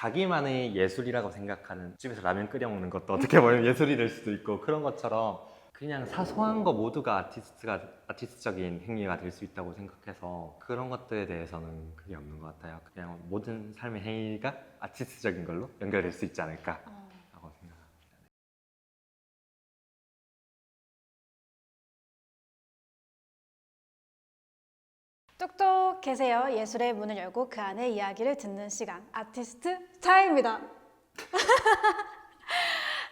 자기만의 예술이라고 생각하는 집에서 라면 끓여 먹는 것도 어떻게 보면 예술이 될 수도 있고 그런 것처럼 그냥 사소한 거 모두가 아티스트적인 행위가 될 수 있다고 생각해서 그런 것들에 대해서는 그게 없는 것 같아요. 그냥 모든 삶의 행위가 아티스트적인 걸로 연결될 수 있지 않을까라고 생각합니다. 똑똑해세요. 예술의 문을 열고 그 안에 이야기를 듣는 시간, 아티스트 타임입니다.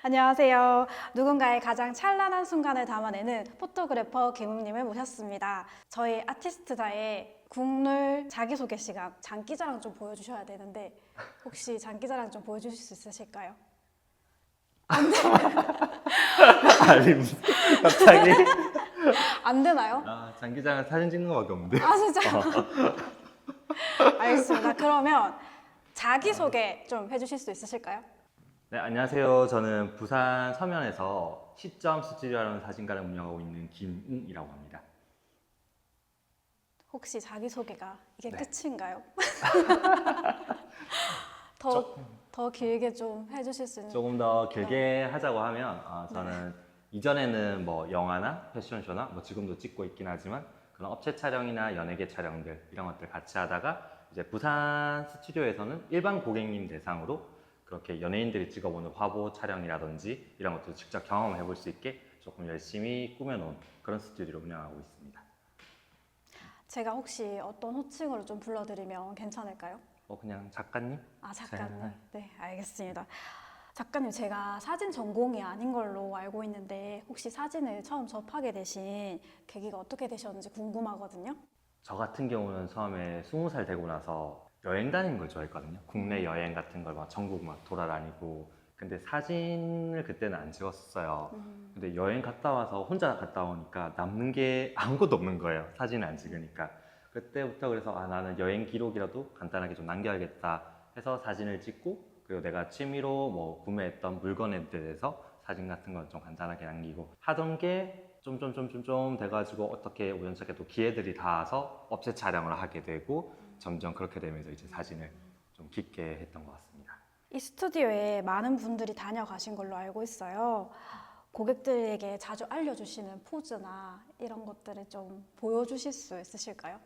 안녕하세요. 누군가의 가장 찬란한 순간을 담아내는 포토그래퍼 김웅님을 모셨습니다. 저희 아티스트다의 국룰 자기소개 시간, 장기자랑 좀 보여주셔야 되는데 혹시 장기자랑 좀 보여주실 수 있으실까요? 아니 무슨 갑자기 안 되나요? 장기자랑 사진 찍는 거밖에 없는데. 아 진짜요? 알겠습니다. 그러면 자기소개 좀 해주실 수 있으실까요? 네, 안녕하세요. 저는 부산 서면에서 시점 스튜디오라는 사진관을 운영하고 있는 김웅이라고 합니다. 혹시 자기소개가 이게 네. 끝인가요? 더 길게 좀 해주실 수 있는 조금 더 길게 하자고 하면 저는 이전에는 뭐 영화나 패션쇼나 뭐 지금도 찍고 있긴 하지만 그런 업체 촬영이나 연예계 촬영들 이런 것들 같이 하다가 이제 부산 스튜디오에서는 일반 고객님 대상으로 그렇게 연예인들이 찍어보는 화보 촬영이라든지 이런 것도 직접 경험해 볼 수 있게 조금 열심히 꾸며놓은 그런 스튜디오를 운영하고 있습니다. 제가 혹시 어떤 호칭으로 좀 불러드리면 괜찮을까요? 그냥 작가님? 작가님. 네, 알겠습니다. 작가님, 제가 사진 전공이 아닌 걸로 알고 있는데 혹시 사진을 처음 접하게 되신 계기가 어떻게 되셨는지 궁금하거든요. 저 같은 경우는 처음에 20살 되고 나서 여행 다니는 걸 좋아했거든요. 국내 여행 같은 걸 막 전국 막 돌아다니고. 근데 사진을 그때는 안 찍었어요. 근데 여행 갔다 와서 혼자 갔다 오니까 남는 게 아무것도 없는 거예요. 사진을 안 찍으니까. 그때부터 그래서 나는 여행 기록이라도 간단하게 좀 남겨야겠다 해서 사진을 찍고 그리고 내가 취미로 뭐 구매했던 물건에 대해서 사진 같은 건 좀 간단하게 남기고 하던 게 좀 돼가지고 어떻게 우연찮게 또 기회들이 닿아서 업체 촬영을 하게 되고 점점 그렇게 되면서 이제 사진을 좀 깊게 했던 것 같습니다. 이 스튜디오에 많은 분들이 다녀가신 걸로 알고 있어요. 고객들에게 자주 알려주시는 포즈나 이런 것들을 좀 보여주실 수 있으실까요?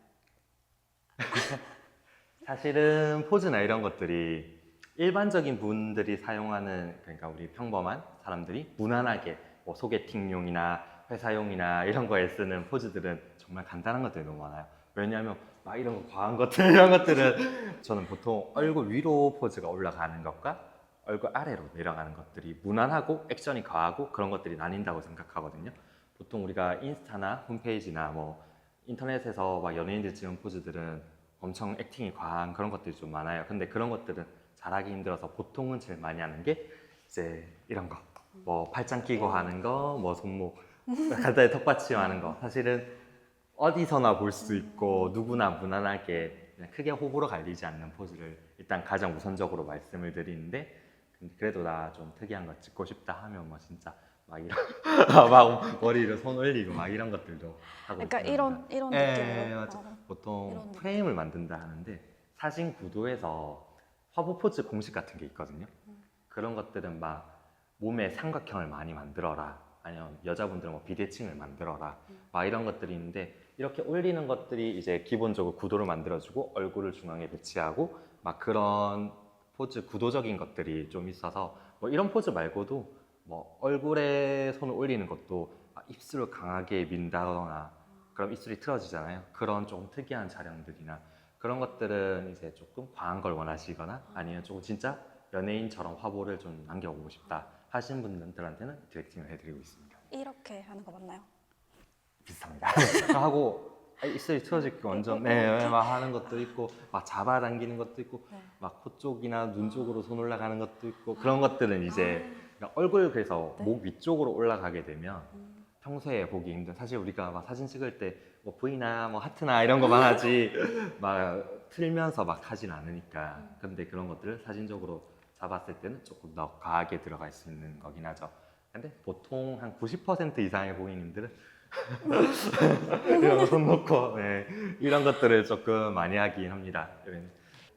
사실은 포즈나 이런 것들이 일반적인 분들이 사용하는 그러니까 우리 평범한 사람들이 무난하게 뭐 소개팅용이나 회사용이나 이런 거에 쓰는 포즈들은 정말 간단한 것들이 너무 많아요. 왜냐하면 막 이런 거 과한 것들 이런 것들은 저는 보통 얼굴 위로 포즈가 올라가는 것과 얼굴 아래로 내려가는 것들이 무난하고 액션이 과하고 그런 것들이 나뉜다고 생각하거든요. 보통 우리가 인스타나 홈페이지나 뭐 인터넷에서 막 연예인들 찍은 포즈들은 엄청 액팅이 과한 그런 것들이 좀 많아요. 근데 그런 것들은 잘하기 힘들어서 보통은 제일 많이 하는 게 이제 이런 거, 뭐 팔짱 끼고 하는 거, 뭐 손목 간단히 턱받침하는 거. 사실은 어디서나 볼 수 있고 누구나 무난하게 그냥 크게 호불호 갈리지 않는 포즈를 일단 가장 우선적으로 말씀을 드리는데 근데 그래도 나 좀 특이한 거 찍고 싶다 하면 뭐 진짜 막 이런 막 머리를 손 올리고 막 이런 것들도 하고 그러니까 있습니다. 이런 예, 느낌으로. 맞아. 보통 이런 느낌. 프레임을 만든다 하는데 사진 구도에서 화보 포즈 공식 같은 게 있거든요. 그런 것들은 막 몸에 삼각형을 많이 만들어라 아니면 여자분들은 뭐 비대칭을 만들어라 막 이런 것들이 있는데 이렇게 올리는 것들이 이제 기본적으로 구도를 만들어주고 얼굴을 중앙에 배치하고 막 그런 포즈 구도적인 것들이 좀 있어서 뭐 이런 포즈 말고도 뭐 얼굴에 손을 올리는 것도 입술을 강하게 민다거나 그럼 입술이 틀어지잖아요. 그런 좀 특이한 촬영들이나 그런 것들은 이제 조금 과한 걸 원하시거나 아니면 조금 진짜 연예인처럼 화보를 좀 남겨보고 싶다 하신 분들한테는 디렉팅을 해드리고 있습니다. 이렇게 하는 거 맞나요? 비슷합니다. 하고 입술이 틀어지고 완전 막 하는 것도 있고 막 잡아당기는 것도 있고 네. 막 코 쪽이나 눈 쪽으로 손 올라가는 것도 있고 그런 것들은 이제 그러니까 얼굴 그래서 네. 목 위쪽으로 올라가게 되면 평소에 보기 힘든 사실 우리가 막 사진 찍을 때 뭐 V나 뭐 하트나 이런 거만 하지 막 틀면서 막 하진 않으니까 근데 그런 것들을 사진적으로 잡았을 때는 조금 더 과하게 들어갈 수 있는 거긴 하죠. 근데 보통 한 90% 이상의 고객님들은 이런 거 손 놓고 이런 것들을 조금 많이 하긴 합니다.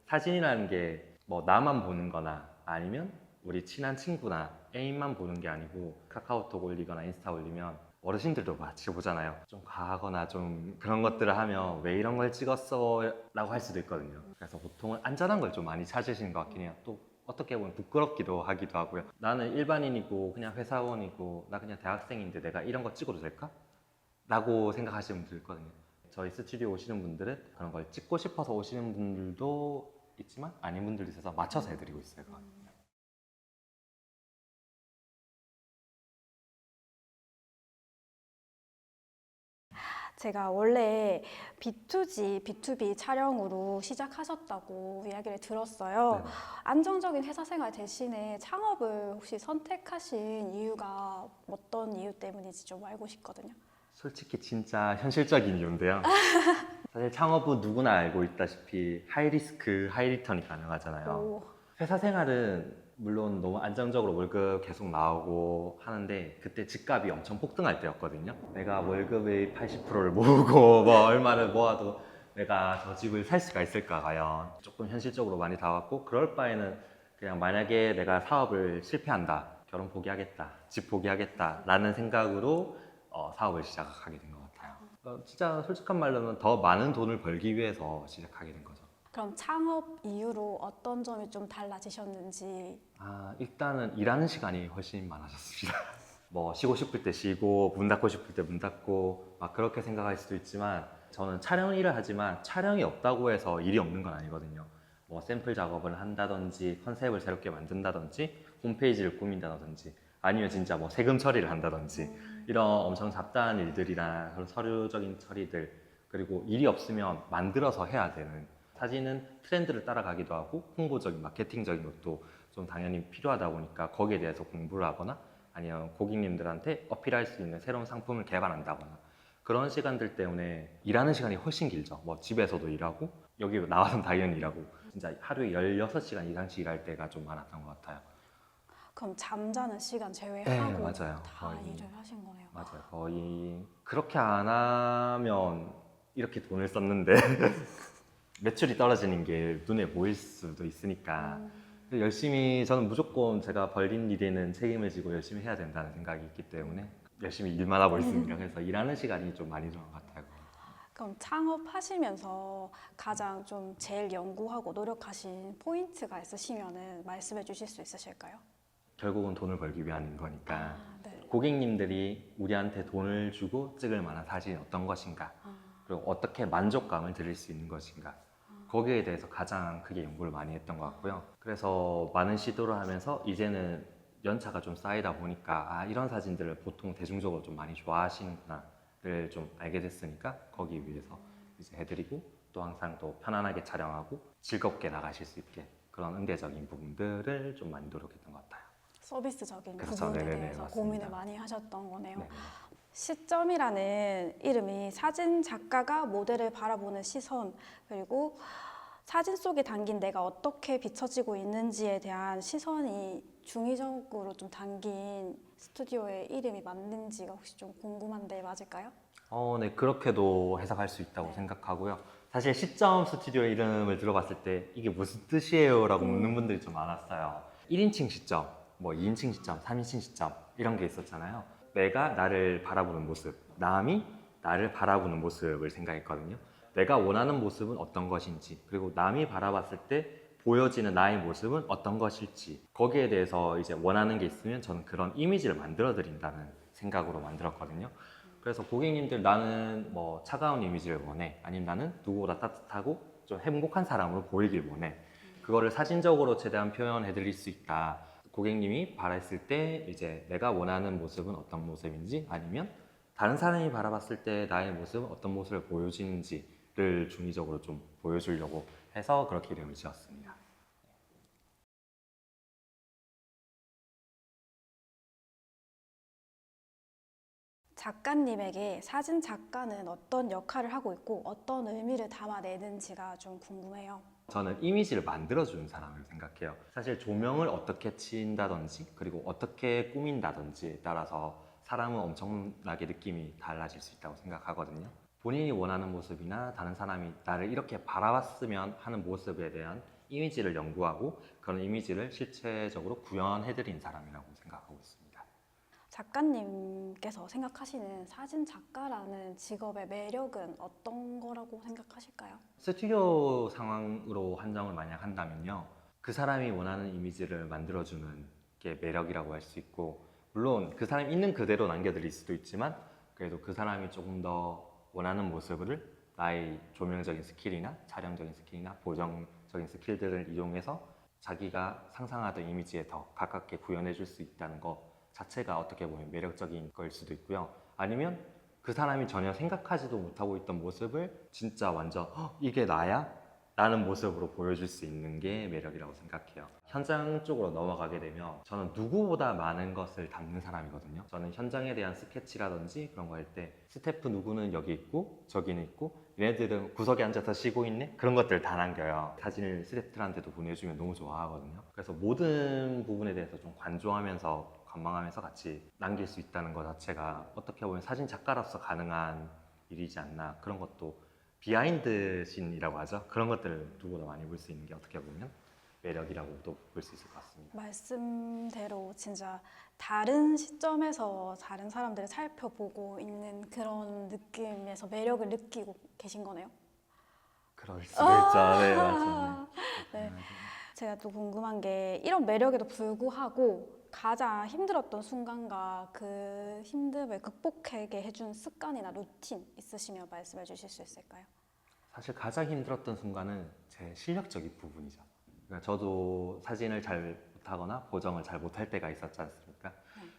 사진이라는 게 뭐 나만 보는 거나 아니면 우리 친한 친구나 애인만 보는 게 아니고 카카오톡 올리거나 인스타 올리면 어르신들도 같이 보잖아요. 좀 과하거나 좀 그런 것들을 하면 왜 이런 걸 찍었어? 라고 할 수도 있거든요. 그래서 보통은 안전한 걸 좀 많이 찾으시는 것 같긴 해요. 또 어떻게 보면 부끄럽기도 하기도 하고요. 나는 일반인이고 그냥 회사원이고 나 그냥 대학생인데 내가 이런 거 찍어도 될까? 라고 생각하시는 분들 있거든요. 저희 스튜디오 오시는 분들은 그런 걸 찍고 싶어서 오시는 분들도 있지만 아닌 분들도 있어서 맞춰서 해드리고 있어요. 그건. 제가 원래 B2G, B2B 촬영으로 시작하셨다고 이야기를 들었어요. 네. 안정적인 회사 생활 대신에 창업을 혹시 선택하신 이유가 어떤 이유 때문인지 좀 알고 싶거든요. 솔직히 진짜 현실적인 이유인데요. 사실 창업은 누구나 알고 있다시피 하이 리스크, 하이 리턴이 가능하잖아요. 오, 회사 생활은 물론 너무 안정적으로 월급 계속 나오고 하는데 그때 집값이 엄청 폭등할 때였거든요. 내가 월급의 80%를 모으고 뭐 얼마를 모아도 내가 저 집을 살 수가 있을까 과연 조금 현실적으로 많이 다왔고 그럴 바에는 그냥 만약에 내가 사업을 실패한다 결혼 포기하겠다 집 포기하겠다 라는 생각으로 사업을 시작하게 된 것 같아요. 진짜 솔직한 말로는 더 많은 돈을 벌기 위해서 시작하게 된 거죠. 그럼 창업 이후로 어떤 점이 좀 달라지셨는지. 일단은 일하는 시간이 훨씬 많아졌습니다. 뭐 쉬고 싶을 때 쉬고 문 닫고 싶을 때 문 닫고 막 그렇게 생각할 수도 있지만 저는 촬영 일을 하지만 촬영이 없다고 해서 일이 없는 건 아니거든요. 뭐 샘플 작업을 한다든지 컨셉을 새롭게 만든다든지 홈페이지를 꾸민다든지 아니면 진짜 뭐 세금 처리를 한다든지 이런 엄청 잡다한 일들이나 그런 서류적인 처리들 그리고 일이 없으면 만들어서 해야 되는 사진은 트렌드를 따라가기도 하고 홍보적인 마케팅적인 것도 좀 당연히 필요하다 보니까 거기에 대해서 공부를 하거나 아니면 고객님들한테 어필할 수 있는 새로운 상품을 개발한다거나 그런 시간들 때문에 일하는 시간이 훨씬 길죠. 뭐 집에서도 일하고 여기 나와서 당연히 일하고 진짜 하루에 16시간 이상씩 일할 때가 좀 많았던 것 같아요. 그럼 잠자는 시간 네, 제외하고 맞아요. 다 거의. 일을 하신 거네요. 맞아요. 거의 그렇게 안 하면 이렇게 돈을 썼는데 매출이 떨어지는 게 눈에 보일 수도 있으니까 열심히 저는 무조건 제가 벌린 일에는 책임을 지고 열심히 해야 된다는 생각이 있기 때문에 열심히 일만 하고 있습니다. 그래서 일하는 시간이 좀 많이 들어간 것 같아요. 그럼 창업하시면서 가장 좀 제일 연구하고 노력하신 포인트가 있으시면은 말씀해 주실 수 있으실까요? 결국은 돈을 벌기 위한 거니까 네. 고객님들이 우리한테 돈을 주고 찍을 만한 사진이 어떤 것인가 그리고 어떻게 만족감을 드릴 수 있는 것인가 거기에 대해서 가장 크게 연구를 많이 했던 것 같고요. 그래서 많은 시도를 하면서 이제는 연차가 좀 쌓이다 보니까 이런 사진들을 보통 대중적으로 좀 많이 좋아하시는구나를 좀 알게 됐으니까 거기 위해서 이제 해드리고 또 항상 또 편안하게 촬영하고 즐겁게 나가실 수 있게 그런 응대적인 부분들을 좀 많이 노력했던 것 같아요. 서비스적인 그렇죠. 부분에 네네네, 대해서 맞습니다. 고민을 많이 하셨던 거네요. 네. 시점이라는 이름이 사진 작가가 모델을 바라보는 시선 그리고 사진 속에 담긴 내가 어떻게 비춰지고 있는지에 대한 시선이 중의적으로 좀 담긴 스튜디오의 이름이 맞는지가 혹시 좀 궁금한데 맞을까요? 네, 그렇게도 해석할 수 있다고 생각하고요. 사실 시점 스튜디오 이름을 들어봤을 때 이게 무슨 뜻이에요? 라고 묻는 분들이 좀 많았어요. 1인칭 시점, 뭐 2인칭 시점, 3인칭 시점 이런 게 있었잖아요. 내가 나를 바라보는 모습, 남이 나를 바라보는 모습을 생각했거든요. 내가 원하는 모습은 어떤 것인지, 그리고 남이 바라봤을 때 보여지는 나의 모습은 어떤 것일지, 거기에 대해서 이제 원하는 게 있으면 저는 그런 이미지를 만들어 드린다는 생각으로 만들었거든요. 그래서 고객님들 나는 뭐 차가운 이미지를 원해, 아니면 나는 누구보다 따뜻하고 좀 행복한 사람으로 보이길 원해. 그거를 사진적으로 최대한 표현해 드릴 수 있다. 고객님이 바랬을 때 이제 내가 원하는 모습은 어떤 모습인지 아니면 다른 사람이 바라봤을 때 나의 모습은 어떤 모습을 보여지는지를 중의적으로 좀 보여주려고 해서 그렇게 이름을 지었습니다. 작가님에게 사진 작가는 어떤 역할을 하고 있고 어떤 의미를 담아내는지가 좀 궁금해요. 저는 이미지를 만들어주는 사람을 생각해요. 사실 조명을 어떻게 친다든지 그리고 어떻게 꾸민다든지에 따라서 사람은 엄청나게 느낌이 달라질 수 있다고 생각하거든요. 본인이 원하는 모습이나 다른 사람이 나를 이렇게 바라봤으면 하는 모습에 대한 이미지를 연구하고 그런 이미지를 실체적으로 구현해드린 사람이라고 생각하고 있습니다. 작가님께서 생각하시는 사진 작가라는 직업의 매력은 어떤 거라고 생각하실까요? 스튜디오 상황으로 한정을 만약 한다면요, 그 사람이 원하는 이미지를 만들어주는 게 매력이라고 할 수 있고, 물론 그 사람이 있는 그대로 남겨드릴 수도 있지만 그래도 그 사람이 조금 더 원하는 모습을 나의 조명적인 스킬이나 촬영적인 스킬이나 보정적인 스킬들을 이용해서 자기가 상상하던 이미지에 더 가깝게 구현해 줄 수 있다는 것 자체가 어떻게 보면 매력적인 걸 수도 있고요. 아니면 그 사람이 전혀 생각하지도 못하고 있던 모습을 진짜 완전 이게 나야? 라는 모습으로 보여줄 수 있는 게 매력이라고 생각해요. 현장 쪽으로 넘어가게 되면 저는 누구보다 많은 것을 담는 사람이거든요. 저는 현장에 대한 스케치라든지 그런 거 할 때 스태프 누구는 여기 있고 저기는 있고 얘네들은 구석에 앉아서 쉬고 있네? 그런 것들 다 남겨요. 사진을 스태프들한테도 보내주면 너무 좋아하거든요. 그래서 모든 부분에 대해서 좀 관조하면서 관망하면서 같이 남길 수 있다는 것 자체가 어떻게 보면 사진 작가로서 가능한 일이지 않나. 그런 것도 비하인드 씬이라고 하죠. 그런 것들을 누구보다 많이 볼 수 있는 게 어떻게 보면 매력이라고도 볼 수 있을 것 같습니다. 말씀대로 진짜 다른 시점에서 다른 사람들을 살펴보고 있는 그런 느낌에서 매력을 느끼고 계신 거네요. 그럴 수도 있죠. 네, 맞죠. 네. 제가 또 궁금한 게 이런 매력에도 불구하고 가장 힘들었던 순간과 그 힘듦을 극복하게 해준 습관이나 루틴 있으시면 말씀해 주실 수 있을까요? 사실 가장 힘들었던 순간은 제 실력적인 부분이죠. 그러니까 저도 사진을 잘 못하거나 보정을 잘 못할 때가 있었지 않습니까?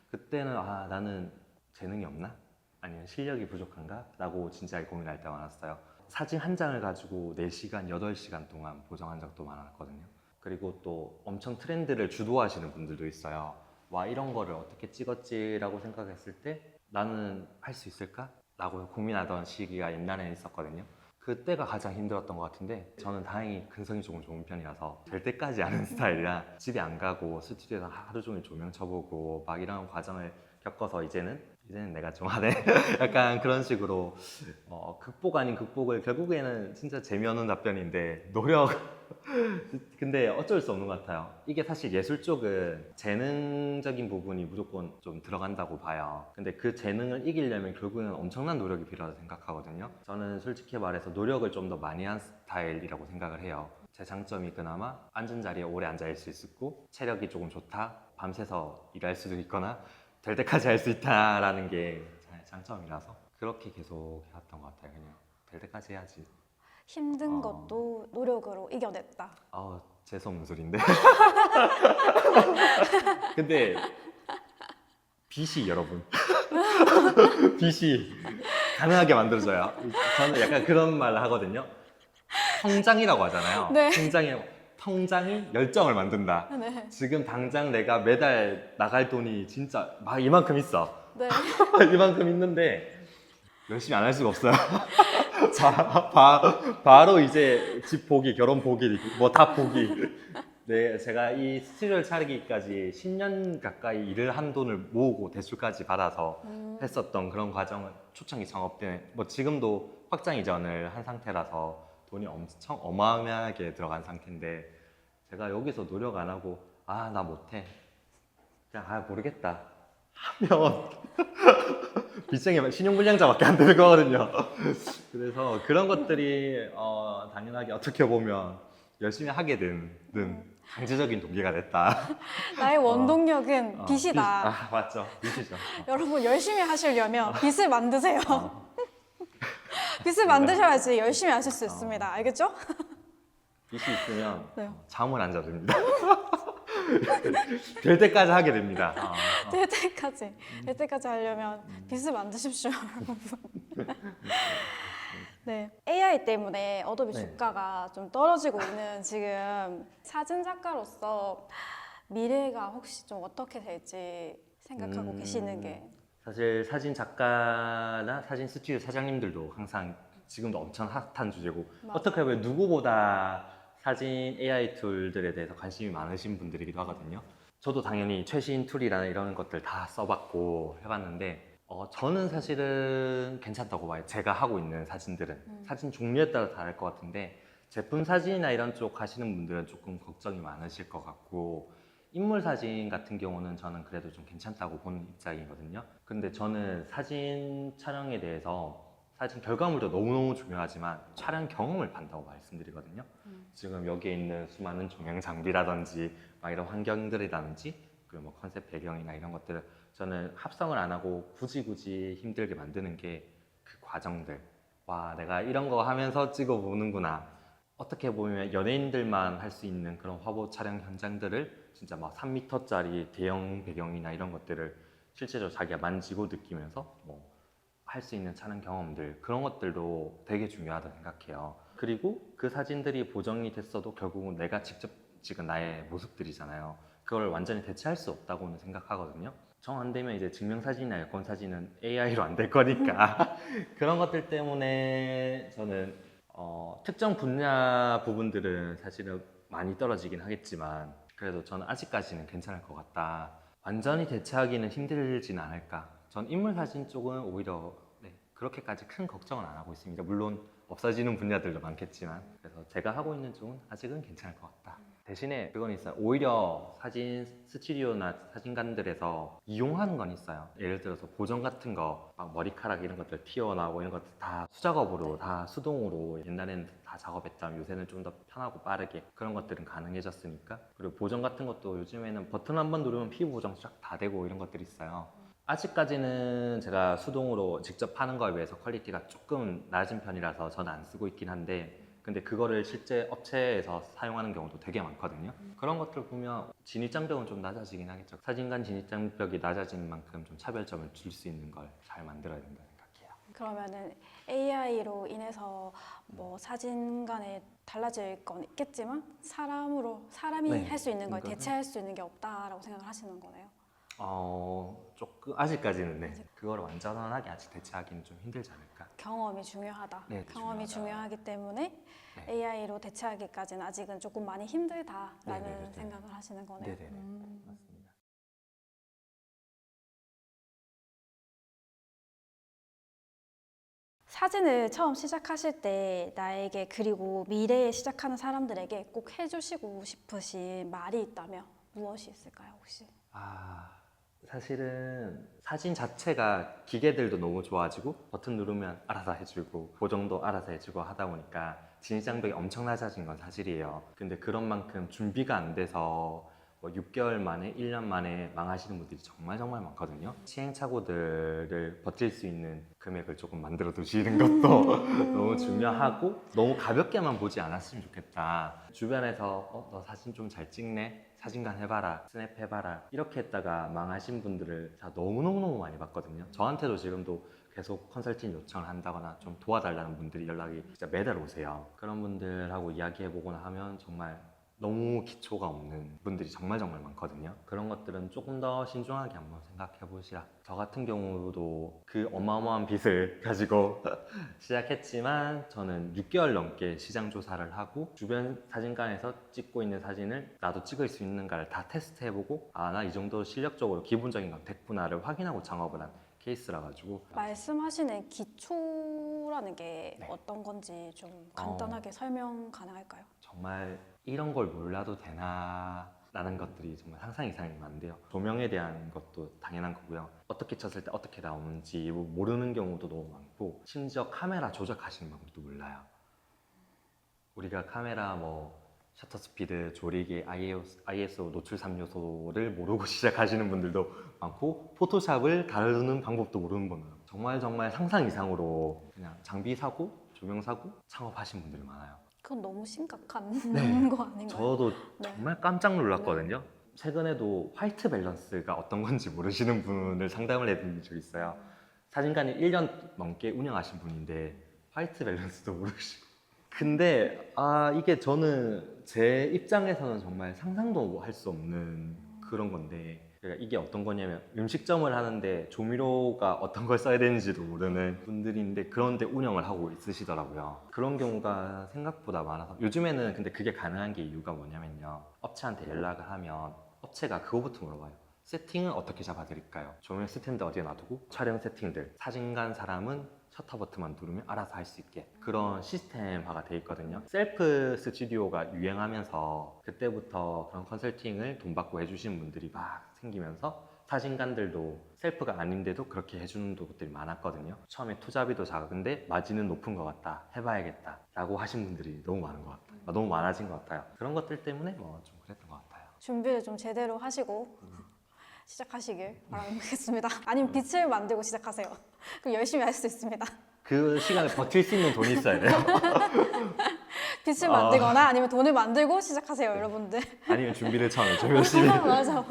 그때는 나는 재능이 없나? 아니면 실력이 부족한가? 라고 진짜 고민할 때가 많았어요. 사진 한 장을 가지고 4시간, 8시간 동안 보정한 적도 많았거든요. 그리고 또 엄청 트렌드를 주도하시는 분들도 있어요. 와, 이런 거를 어떻게 찍었지라고 생각했을 때 나는 할 수 있을까? 라고 고민하던 시기가 옛날에 있었거든요. 그때가 가장 힘들었던 것 같은데 저는 다행히 근성이 조금 좋은 편이라서 될 때까지 하는 스타일이라 집에 안 가고 스튜디오에서 하루 종일 조명 쳐보고 막 이런 과정을 겪어서 이제는 내가 좀 하네 약간 그런 식으로 극복 아닌 극복을 결국에는 진짜 재미없는 답변인데 노력 근데 어쩔 수 없는 것 같아요. 이게 사실 예술 쪽은 재능적인 부분이 무조건 좀 들어간다고 봐요. 근데 그 재능을 이기려면 결국에는 엄청난 노력이 필요하다고 생각하거든요. 저는 솔직히 말해서 노력을 좀 더 많이 한 스타일이라고 생각을 해요. 제 장점이 그나마 앉은 자리에 오래 앉아 있을 수 있고 체력이 조금 좋다, 밤새서 일할 수도 있거나 될 때까지 할 수 있다라는 게 제 장점이라서 그렇게 계속 해왔던 것 같아요. 그냥 될 때까지 해야지. 힘든 것도 노력으로 이겨냈다. 재수없는 소리인데. 근데 빛이 여러분 빛이 가능하게 만들어져요. 저는 약간 그런 말을 하거든요. 성장이라고 하잖아요. 네. 성장이 열정을 만든다. 네. 지금 당장 내가 매달 나갈 돈이 진짜 막 이만큼 있어. 네. 이만큼 있는데 열심히 안 할 수가 없어요. 바로 이제 집 포기, 결혼 포기, 뭐 다 포기. 네, 제가 이 스튜디오를 차리기까지 10년 가까이 일을 한 돈을 모으고 대출까지 받아서 했었던 그런 과정을 초창기 창업 때, 뭐 지금도 확장 이전을 한 상태라서 돈이 엄청 어마어마하게 들어간 상태인데 제가 여기서 노력 안 하고 나 못해. 그냥 모르겠다 하면 빚쟁이 신용불량자밖에 안 되는 거거든요. 그래서 그런 것들이 당연하게 어떻게 보면 열심히 하게 되는 강제적인 동기가 됐다. 나의 원동력은 빚이다. 맞죠. 빚이죠. 여러분 열심히 하시려면 빚을 만드세요. 빚을 만드셔야지 열심히 하실 수 있습니다. 알겠죠? 빚이 있으면 네. 잠을 안 자줍니다. 될 때까지 하게 됩니다. 될 때까지 하려면 빚을 만드십시오, 여러분. 네, AI 때문에 어도비 네. 주가가 좀 떨어지고 있는 지금 사진 작가로서 미래가 혹시 좀 어떻게 될지 생각하고 계시는 게 사실 사진 작가나 사진 스튜디오 사장님들도 항상 지금도 엄청 핫한 주제고 맞아. 어떻게 보면 누구보다 사진 AI 툴들에 대해서 관심이 많으신 분들이기도 하거든요. 저도 당연히 최신 툴이나 이런 것들 다 써봤고 해봤는데 저는 사실은 괜찮다고 봐요. 제가 하고 있는 사진들은 사진 종류에 따라 다를 것 같은데 제품 사진이나 이런 쪽 하시는 분들은 조금 걱정이 많으실 것 같고, 인물 사진 같은 경우는 저는 그래도 좀 괜찮다고 보는 입장이거든요. 근데 저는 사진 촬영에 대해서 사진 결과물도 너무너무 중요하지만 촬영 경험을 판다고 말씀드리거든요. 지금 여기에 있는 수많은 조명 장비라든지 막 이런 환경들이라든지 그리고 뭐 컨셉 배경이나 이런 것들을 저는 합성을 안 하고 굳이 힘들게 만드는 게 그 과정들. 와, 내가 이런 거 하면서 찍어보는구나. 어떻게 보면 연예인들만 할 수 있는 그런 화보 촬영 현장들을 진짜 막 3m짜리 대형 배경이나 이런 것들을 실제로 자기가 만지고 느끼면서 뭐 할 수 있는 촬영 경험들, 그런 것들도 되게 중요하다고 생각해요. 그리고 그 사진들이 보정이 됐어도 결국은 내가 직접 찍은 나의 모습들이잖아요. 그걸 완전히 대체할 수 없다고는 생각하거든요. 정 안 되면 이제 증명사진이나 여권사진은 AI로 안 될 거니까 그런 것들 때문에 저는 특정 분야 부분들은 사실은 많이 떨어지긴 하겠지만 그래도 저는 아직까지는 괜찮을 것 같다. 완전히 대체하기는 힘들진 않을까. 전 인물사진 쪽은 오히려 그렇게까지 큰 걱정은 안 하고 있습니다. 물론 없어지는 분야들도 많겠지만 그래서 제가 하고 있는 쪽은 아직은 괜찮을 것 같다. 대신에 그건 있어요. 오히려 사진 스튜디오나 사진관들에서 이용하는 건 있어요. 예를 들어서 보정 같은 거, 막 머리카락 이런 것들 튀어나오고 이런 것들 다 수작업으로, 다 수동으로 옛날에는 다 작업했다면 요새는 좀 더 편하고 빠르게 그런 것들은 가능해졌으니까. 그리고 보정 같은 것도 요즘에는 버튼 한 번 누르면 피부 보정 쫙 다 되고 이런 것들이 있어요. 아직까지는 제가 수동으로 직접 하는 거에 비해서 퀄리티가 조금 낮은 편이라서 저는 안 쓰고 있긴 한데 근데 그거를 실제 업체에서 사용하는 경우도 되게 많거든요. 그런 것들 보면 진입장벽은 좀 낮아지긴 하겠죠. 사진관 진입장벽이 낮아진 만큼 좀 차별점을 줄 수 있는 걸 잘 만들어야 된다 생각해요. 그러면은 AI로 인해서 뭐 사진관에 달라질 건 있겠지만 사람이 네, 할 수 있는 걸 이거는- 대체할 수 있는 게 없다라고 생각을 하시는 거네요. 조금 아직까지는 그걸 완전하게 아직 대체하기는 좀 힘들지 않을까. 경험이 중요하다. 네, 경험이 중요하다. 중요하기 때문에 네. AI로 대체하기까지는 아직은 조금 많이 힘들다라는 네네네. 생각을 하시는 거네요. 네네네. 맞습니다. 사진을 처음 시작하실 때 나에게 그리고 미래에 시작하는 사람들에게 꼭 해주시고 싶으신 말이 있다면 무엇이 있을까요, 혹시? 사실은 사진 자체가 기계들도 너무 좋아지고 버튼 누르면 알아서 해주고 보정도 알아서 해주고 하다 보니까 진입장벽이 엄청 낮아진 건 사실이에요. 근데 그런 만큼 준비가 안 돼서 뭐 6개월 만에 1년 만에 망하시는 분들이 정말 많거든요. 시행착오들을 버틸 수 있는 금액을 조금 만들어 두시는 것도 너무 중요하고 너무 가볍게만 보지 않았으면 좋겠다. 주변에서 너 사진 좀 잘 찍네? 사진관 해봐라, 스냅 해봐라 이렇게 했다가 망하신 분들을 다 너무너무 많이 봤거든요. 저한테도 지금도 계속 컨설팅 요청을 한다거나 좀 도와달라는 분들이 연락이 진짜 매달 오세요. 그런 분들하고 이야기해보거나 하면 정말 너무 기초가 없는 분들이 정말 많거든요. 그런 것들은 조금 더 신중하게 한번 생각해 보시라. 저 같은 경우도 그 어마어마한 빚을 가지고 시작했지만 저는 6개월 넘게 시장 조사를 하고 주변 사진관에서 찍고 있는 사진을 나도 찍을 수 있는가를 다 테스트해보고 나 이 정도 실력적으로 기본적인 건 됐구나를 확인하고 창업을 한 케이스라 가지고. 말씀하시는 기초라는 게 어떤 건지 좀 간단하게 설명 가능할까요? 정말 이런 걸 몰라도 되나 라는 것들이 정말 상상 이상이 많은데요. 조명에 대한 것도 당연한 거고요. 어떻게 쳤을 때 어떻게 나오는지 모르는 경우도 너무 많고 심지어 카메라 조작하시는 방법도 몰라요. 우리가 카메라 뭐 셔터 스피드, 조리개, ISO 노출 3요소를 모르고 시작하시는 분들도 많고 포토샵을 다루는 방법도 모르는 분들 정말 상상 이상으로 그냥 장비 사고 조명 사고 창업하신 분들이 많아요. 그건 너무 심각한 네. 거 아닌가요? 저도 네. 정말 깜짝 놀랐거든요. 최근에도 화이트 밸런스가 어떤 건지 모르시는 분을 상담을 해드린 적이 있어요. 사진관을 1년 넘게 운영하신 분인데 화이트 밸런스도 모르시고. 근데 이게 저는 제 입장에서는 정말 상상도 할 수 없는 그런 건데 그러니까 이게 어떤 거냐면 음식점을 하는데 조미료가 어떤 걸 써야 되는지도 모르는 분들인데 그런데 운영을 하고 있으시더라고요. 그런 경우가 생각보다 많아서 요즘에는 근데 그게 가능한 게 이유가 뭐냐면요. 업체한테 연락을 하면 업체가 그거부터 물어봐요. 세팅은 어떻게 잡아드릴까요? 조명 스탠드 어디에 놔두고 촬영 세팅들 사진관 사람은 셔터 버튼만 누르면 알아서 할 수 있게 그런 시스템화가 돼 있거든요. 셀프 스튜디오가 유행하면서 그때부터 그런 컨설팅을 돈 받고 해주시는 분들이 막 생기면서 사진관들도 셀프가 아닌데도 그렇게 해주는 곳들이 많았거든요. 처음에 투자비도 작은데 마진은 높은 것 같다, 해봐야겠다 라고 하신 분들이 너무 많은 것 같아요. 너무 많아진 것 같아요. 그런 것들 때문에 뭐 좀 그랬던 것 같아요. 준비를 좀 제대로 하시고 시작하시길 바라겠습니다. 아니면 빛을 만들고 시작하세요. 그럼 열심히 할 수 있습니다. 그 시간을 버틸 수 있는 돈이 있어야 돼요. 빛을 만들거나 아니면 돈을 만들고 시작하세요, 여러분들. 아니면 준비를 처음에 좀 열심히. 맞아.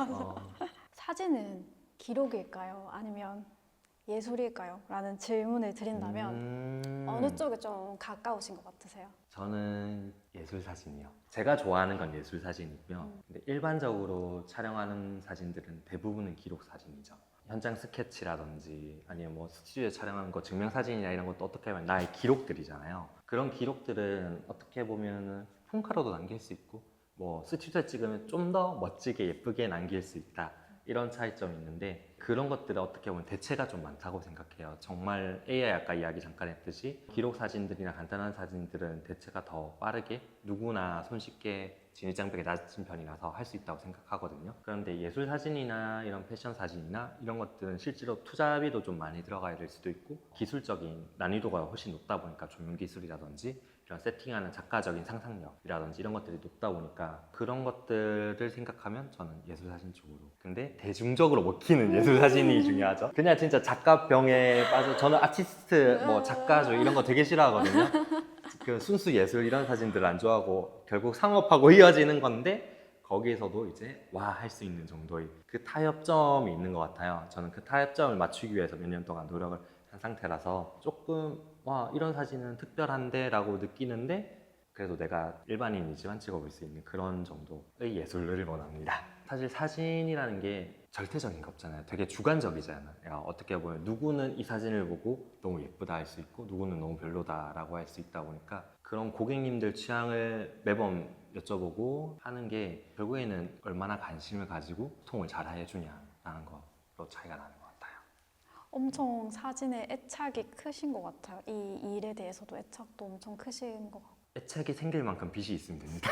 사진은 기록일까요? 아니면 예술일까요? 라는 질문을 드린다면 어느 쪽에 좀 가까우신 것 같으세요? 저는 예술 사진이요. 제가 좋아하는 건 예술 사진이고요. 근데 일반적으로 촬영하는 사진들은 대부분은 기록 사진이죠. 현장 스케치라든지 아니면 뭐 스튜디오에 촬영하는 거 증명사진이나 이런 것도 어떻게 보면 나의 기록들이잖아요. 그런 기록들은 어떻게 보면 폰카로도 남길 수 있고 뭐 스튜디오에 찍으면 좀 더 멋지게 예쁘게 남길 수 있다. 이런 차이점이 있는데 그런 것들은 어떻게 보면 대체가 좀 많다고 생각해요. 정말 AI 아까 이야기 잠깐 했듯이 기록 사진들이나 간단한 사진들은 대체가 더 빠르게 누구나 손쉽게 진입장벽이 낮은 편이라서 할 수 있다고 생각하거든요. 그런데 예술 사진이나 이런 패션 사진이나 이런 것들은 실제로 투자비도 좀 많이 들어가야 될 수도 있고 기술적인 난이도가 훨씬 높다 보니까 조명 기술이라든지 이런 세팅하는 작가적인 상상력이라든지 이런 것들이 높다 보니까 그런 것들을 생각하면 저는 예술사진 쪽으로. 근데 대중적으로 먹히는 예술사진이 중요하죠. 그냥 진짜 작가병에 빠져. 저는 아티스트, 뭐 작가죠 이런 거 되게 싫어하거든요. 그 순수 예술 이런 사진들 안 좋아하고 결국 상업하고 이어지는 건데 거기에서도 이제 와 할 수 있는 정도의 그 타협점이 있는 것 같아요. 저는 그 타협점을 맞추기 위해서 몇 년 동안 노력을 한 상태라서 조금 와 이런 사진은 특별한데 라고 느끼는데 그래도 내가 일반인이지만 찍어볼 수 있는 그런 정도의 예술을 원합니다. 사실 사진이라는 게 절대적인 거 없잖아요. 되게 주관적이잖아요. 어떻게 보면 누구는 이 사진을 보고 너무 예쁘다 할 수 있고 누구는 너무 별로다라고 할 수 있다 보니까 그런 고객님들 취향을 매번 여쭤보고 하는 게 결국에는 얼마나 관심을 가지고 소통을 잘 해주냐라는 거로 차이가 나는 것 같아요. 엄청 사진에 애착이 크신 것 같아요. 이 일에 대해서도 애착도 엄청 크신 것 같고. 애착이 생길 만큼 빚이 있으면 됩니다.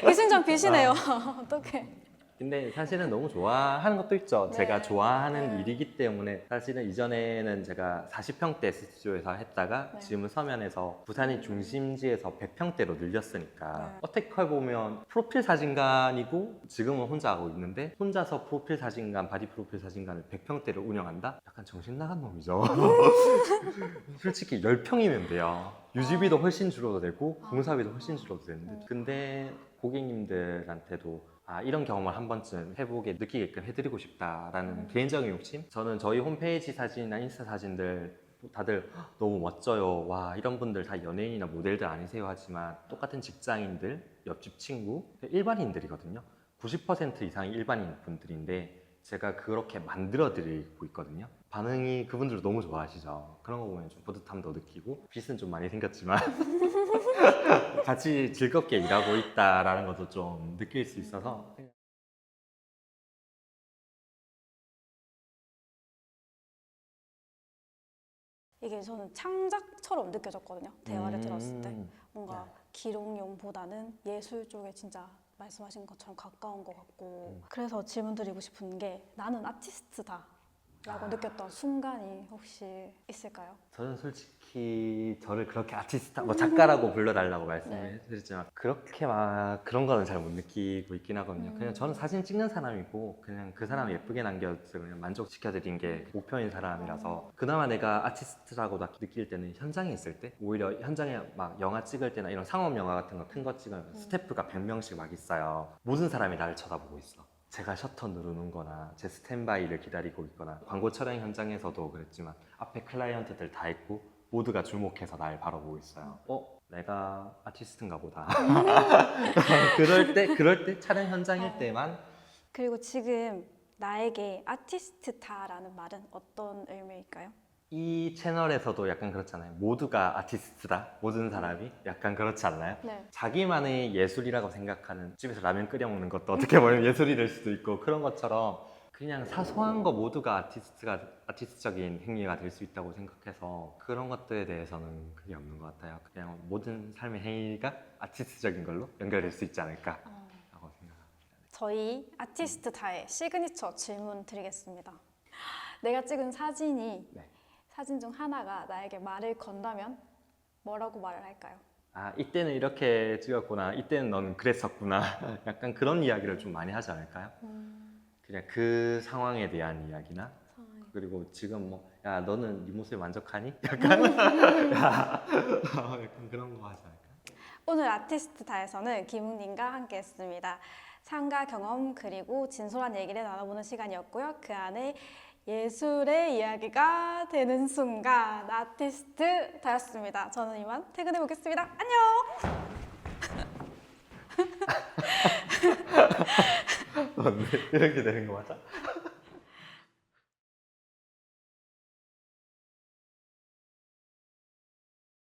기승전 빚이네요. 어떡해. 근데 사실은 너무 좋아하는 것도 있죠. 네. 제가 좋아하는 네. 일이기 때문에 사실은 이전에는 제가 40평대 스튜디오에서 했다가 네. 지금은 서면에서 부산이 중심지에서 100평대로 늘렸으니까 네. 어떻게 보면 프로필 사진관이고 지금은 혼자 하고 있는데 혼자서 프로필 사진관, 바디 프로필 사진관을 100평대를 운영한다? 약간 정신 나간 놈이죠. 솔직히 10평이면 돼요. 유지비도 훨씬 줄어도 되고 공사비도 훨씬 줄어도 되는데 근데 고객님들한테도 이런 경험을 한 번쯤 해보게 느끼게끔 해드리고 싶다라는 개인적인 욕심? 저는 저희 홈페이지 사진이나 인스타 사진들 다들 너무 멋져요. 와 이런 분들 다 연예인이나 모델들 아니세요 하지만 똑같은 직장인들, 옆집 친구, 일반인들이거든요. 90% 이상이 일반인 분들인데 제가 그렇게 만들어 드리고 있거든요. 반응이 그분들도 너무 좋아하시죠. 그런 거 보면 좀 뿌듯함도 느끼고 빚은 좀 많이 생겼지만 같이 즐겁게 일하고 있다라는 것도 좀 느낄 수 있어서 이게 저는 창작처럼 느껴졌거든요. 대화를 들었을 때. 네. 뭔가 기록용보다는 예술 쪽에 진짜 말씀하신 것처럼 가까운 것 같고 그래서 질문 드리고 싶은 게 나는 아티스트다 라고 느꼈던 순간이 혹시 있을까요? 저는 솔직히 저를 그렇게 아티스트, 뭐 작가라고 불러달라고 말씀을 드렸지만 그렇게 막 그런 거는 잘 못 느끼고 있긴 하거든요. 그냥 저는 사진 찍는 사람이고 그냥 그 사람 예쁘게 남겨서 그냥 만족시켜드린 게 목표인 사람이라서 그나마 내가 아티스트라고 느낄 때는 현장에 있을 때 오히려 현장에 막 영화 찍을 때나 이런 상업 영화 같은 거 큰 거 찍으면 스태프가 100명씩 막 있어요. 모든 사람이 나를 쳐다보고 있어. 제가 셔터 누르는 거나 제 스탠바이를 기다리고 있거나 광고 촬영 현장에서도 그랬지만 앞에 클라이언트들 다 있고 모두가 주목해서 날 바라보고 있어요. 내가 아티스트인가 보다. 그럴 때 촬영 현장일 때만 그리고 지금 나에게 아티스트다라는 말은 어떤 의미일까요? 이 채널에서도 약간 그렇잖아요. 모두가 아티스트다. 모든 사람이 약간 그렇지 않나요? 네. 자기만의 예술이라고 생각하는 집에서 라면 끓여 먹는 것도 어떻게 보면 예술이 될 수도 있고 그런 것처럼 그냥 사소한 거 모두가 아티스트적인 행위가 될 수 있다고 생각해서 그런 것들에 대해서는 그게 없는 것 같아요. 그냥 모든 삶의 행위가 아티스트적인 걸로 연결될 수 있지 않을까라고 생각합니다. 저희 아티스트다의 시그니처 질문 드리겠습니다. 내가 찍은 사진이 네. 사진 중 하나가 나에게 말을 건다면 뭐라고 말을 할까요? 아, 이때는 이렇게 찍었구나. 이때는 너는 그랬었구나. 약간 그런 이야기를 좀 많이 하지 않을까요? 그냥 그 상황에 대한 이야기나 그리고 지금 뭐 야 너는 네 모습에 만족하니? 약간 약간 그런 거 하지 않을까? 오늘 아티스트다에서는 김웅님과 함께했습니다. 삶과 경험 그리고 진솔한 얘기를 나눠보는 시간이었고요. 그 안에 예술의 이야기가 되는 순간 아티스트다였습니다. 저는 이만 퇴근해 보겠습니다. 안녕. 이렇게 되는 거 맞아?